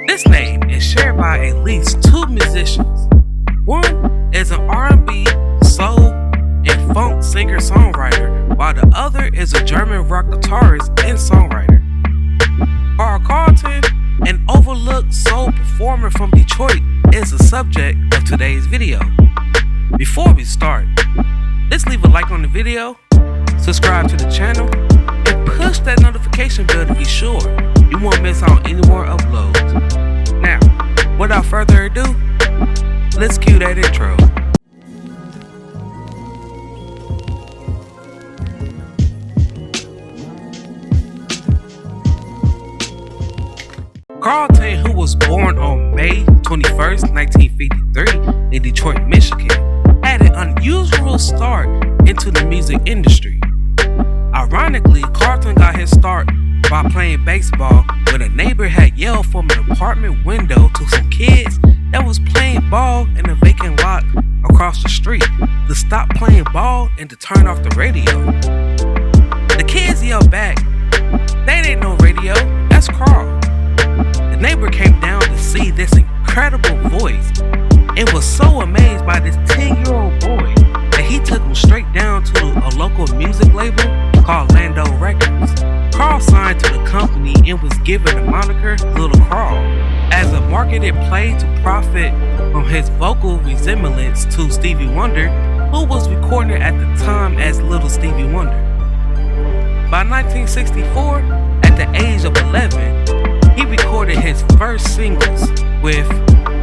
This name is shared by at least two musicians. One is an R&B, soul, and funk singer-songwriter, while the other is a German rock guitarist and songwriter. Carlton, an overlooked soul performer from Detroit, is the subject of today's video. Before we start, let's leave a like on the video, subscribe to the channel, and push that notification bell to be sure you won't miss out on any more uploads. Now, without further ado, let's cue that intro. Carlton, who was born on May 21st, 1953 in Detroit, Michigan, had an unusual start into the music industry. Ironically, Carlton got his start by playing baseball when a neighbor had yelled from an apartment window to some kids that was playing ball in a vacant lot across the street to stop playing ball and to turn off the radio. The kids yelled back, "They didn't know radio, that's Carl." The neighbor came down to see this incredible voice and was so amazed by this 10-year-old boy that he took him straight down to a local music label called Lando Records. Carl signed to the company and was given the moniker Little Carl as a marketed play to profit from his vocal resemblance to Stevie Wonder, who was recorded at the time as Little Stevie Wonder. By 1964, at the age of 11, he recorded his first singles with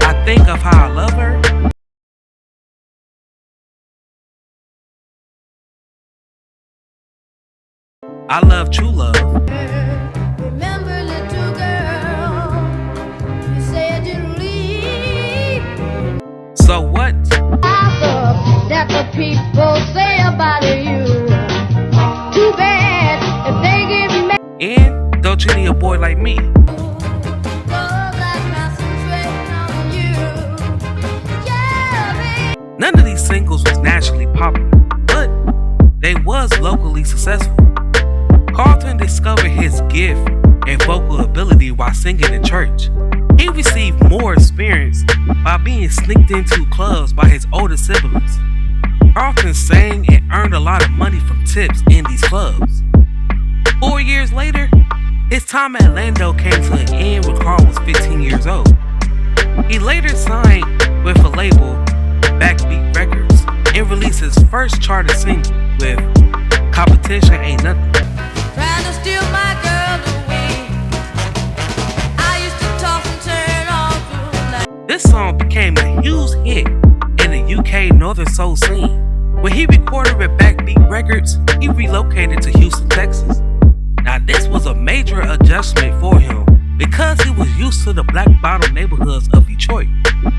"I Think of How I Love Her," "I Love True Love," Remember, little girl, you said you'd leave. "So What," That the people say about you. Too bad if they get mad. and "Don't You Need a Boy Like Me." None of these singles was nationally popular, but they was locally successful. Carlton discovered his gift and vocal ability while singing in church. He received more experience by being sneaked into clubs by his older siblings. Carlton sang and earned a lot of money from tips in these clubs. 4 years later, his time at Lando came to an end when Carl was 15 years old. He later signed with a label, Backbeat Records, and released his first charted single with "Competition Ain't Nothing." Trying to steal my girl away. I used to toss and turn all through the night. This song became a huge hit in the UK Northern Soul scene. When he recorded with Backbeat Records, he relocated to Houston, Texas. Now this was a major adjustment for him because he was used to the black bottom neighborhoods of Detroit.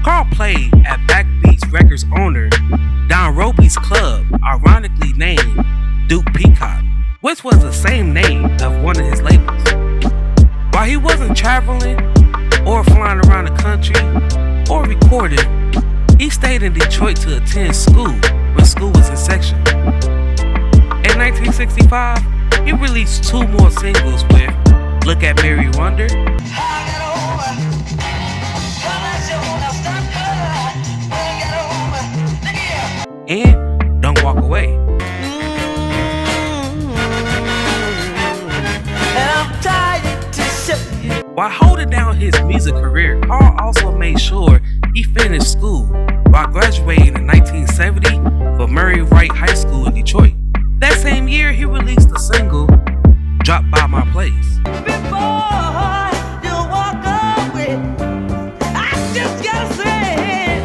Carl played at Backbeat Records owner Don Roby's club, ironically named Duke Peacock, which was the same name of one of his labels. While he wasn't traveling or flying around the country or recording, he stayed in Detroit to attend school when school was in session. In 1965, he released two more singles with "Look at Mary Wonder" and "Don't Walk Away." While holding down his music career, Carl also made sure he finished school by graduating in 1970 from Murray Wright High School in Detroit. That same year, he released the single "Drop By My Place." Before you walk away, I just gotta say,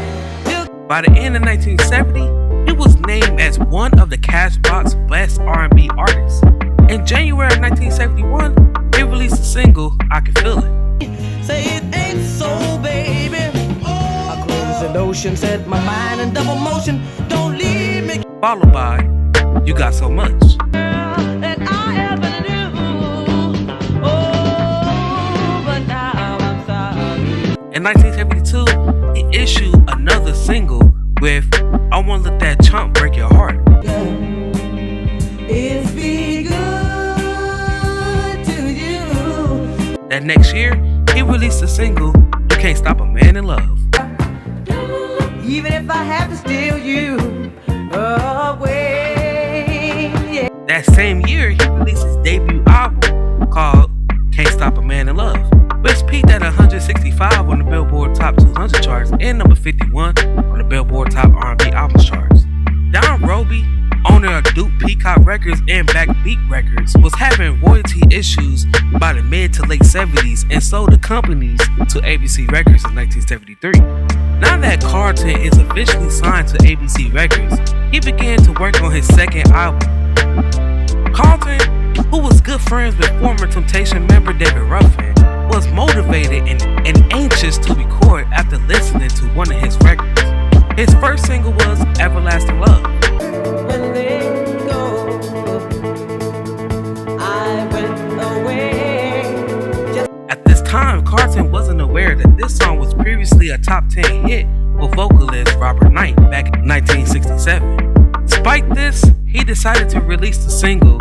By the end of 1970, he was named as one of the Cashbox Best R&B Artists. In January of 1971, he released the single "I Can Feel It." say it ain't so, baby. I cruise an ocean, set my mind in double motion. Don't leave me, Followed by "You Got So Much." that I ever knew. Oh, but now I'm sorry. In 1972, he issued another single with "I Won't Let That Chump Break Your Heart." It's be good to you. That next year, he released the single, You Can't Stop a Man in Love. Even if I have to steal you away. Yeah. That same year, he released his debut album called Can't Stop a Man in Love, which peaked at 165 on the Billboard Top 200 charts and number 51 on the Billboard Top R&B Albums charts. Don Roby, owner of Duke Peacock Records and Backbeat Records, was having royalty issues by the mid to late 70s and sold the companies to ABC Records in 1973. Now that Carlton is officially signed to ABC Records, he began to work on his second album. Carlton, who was good friends with former Temptation member David Ruffin, was motivated and anxious to record after listening to one of his records. His first single was Everlasting Love. When they go, I went away. At this time, Carlton wasn't aware that this song was previously a top 10 hit with vocalist Robert Knight back in 1967. Despite this, he decided to release the single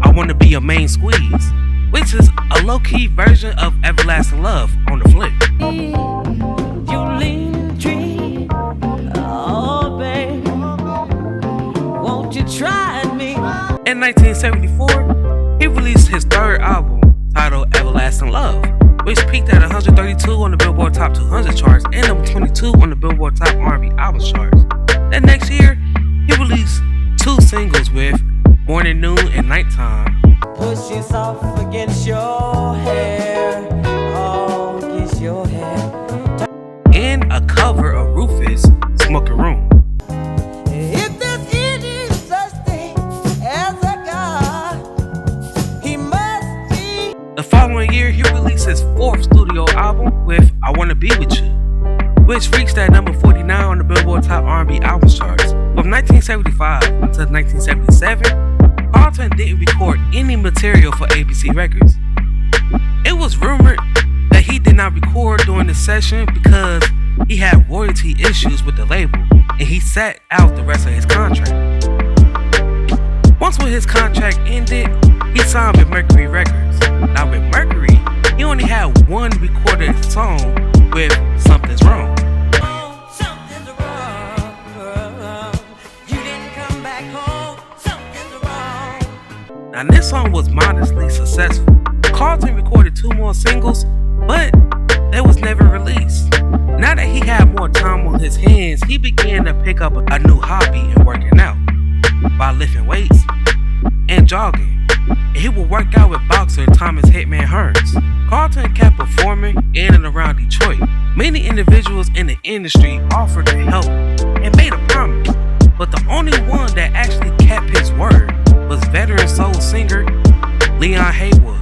I Wanna Be Your Main Squeeze, which is a low-key version of Everlasting Love on the flick. You lean tree, oh baby, won't you try me? In 1974, he released his third album titled Everlasting Love, which peaked at 132 on the Billboard Top 200 charts and number 22 on the Billboard Top R&B Albums charts. That next year, he released two singles with Morning, Noon, and Nighttime. Push yourself against your hair, oh, against your hair. And a cover of Rufus' Smoking Room. If there's any such thing as a God, he must be. The following year, he released his fourth studio album with I Wanna Be With You, which reached at number 49 on the Billboard Top R&B Albums charts. From 1975 until 1977, Carlton didn't record any material for ABC Records. It was rumored that he did not record during the session because he had royalty issues with the label and he sat out the rest of his contract. Once when his contract ended, he signed with Mercury Records. Now with Mercury, he only had one recorded song with Something's Wrong. Oh, something's wrong. You didn't come back home. Something's wrong. Now this song was modestly successful. Carlton recorded two more singles, but they was never released. Now that he had more time on his hands, he began to pick up a new hobby in working out by lifting weights and jogging. And he would work out with boxer Thomas Hitman Hearns. Carlton kept performing in and around Detroit. Many individuals in the industry offered to help and made a promise, but the only one that actually kept his word was veteran soul singer Leon Haywood.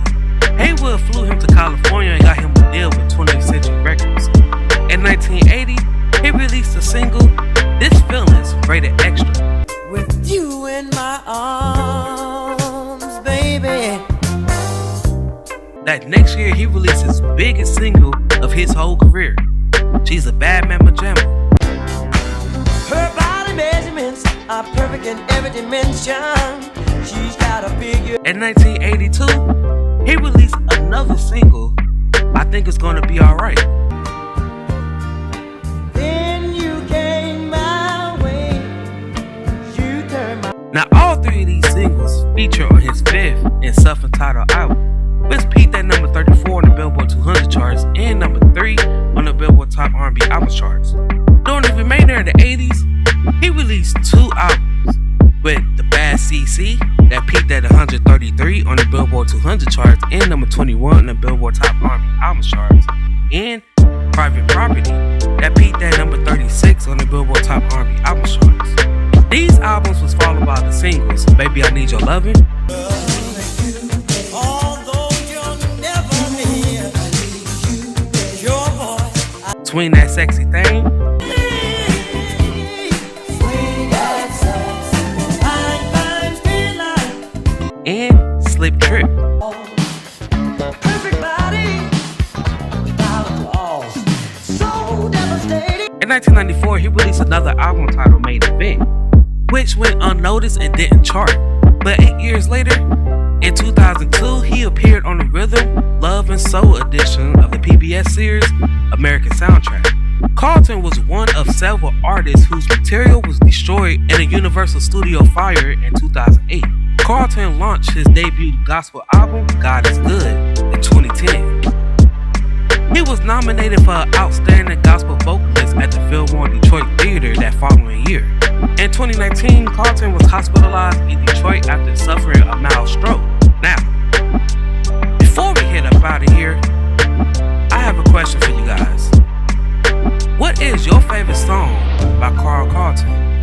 Haywood flew him to California and got him a deal with 20th Century Records. In 1980, he released the single This Feeling's Rated Extra. With you in my arms, baby. That next year, he released his biggest single of his whole career, She's a Bad Mama Jama. Her body measurements are perfect in every dimension. She's got a figure. In 1982, he released another single, I Think It's Gonna Be Alright. Then you came my way. You turned my. Now, all three of these singles feature on his fifth and self-entitled album, which peaked at number 34 on the Billboard 200 charts and number 3 on the Billboard Top R&B Albums charts. During the remainder of the 80s, he released two albums, with The Bad CC that peaked at 133 on the Billboard 200 charts and number 21 on the Billboard Top R&B Albums charts, and Private Property that peaked at number 36 on the Billboard Top R&B Albums charts. These albums was followed by the singles Baby I Need Your Lovin', Swing That Sexy Thing, and Slip Trip. In 1994, he released another album titled Main Event, which went unnoticed and didn't chart. But 8 years later, In 2002, he appeared on the Rhythm, Love and Soul edition of the PBS series American Soundtrack. Carlton was one of several artists whose material was destroyed in a Universal Studio fire in 2008. Carlton launched his debut gospel album, God is Good, in 2010. He was nominated for Outstanding Gospel Vocalist at the Fillmore Detroit Theater that following year. In 2019, Carlton was hospitalized in Detroit after suffering a mild stroke. Now, before we head up out of here, I have a question for you guys. What is your favorite song by Carlton?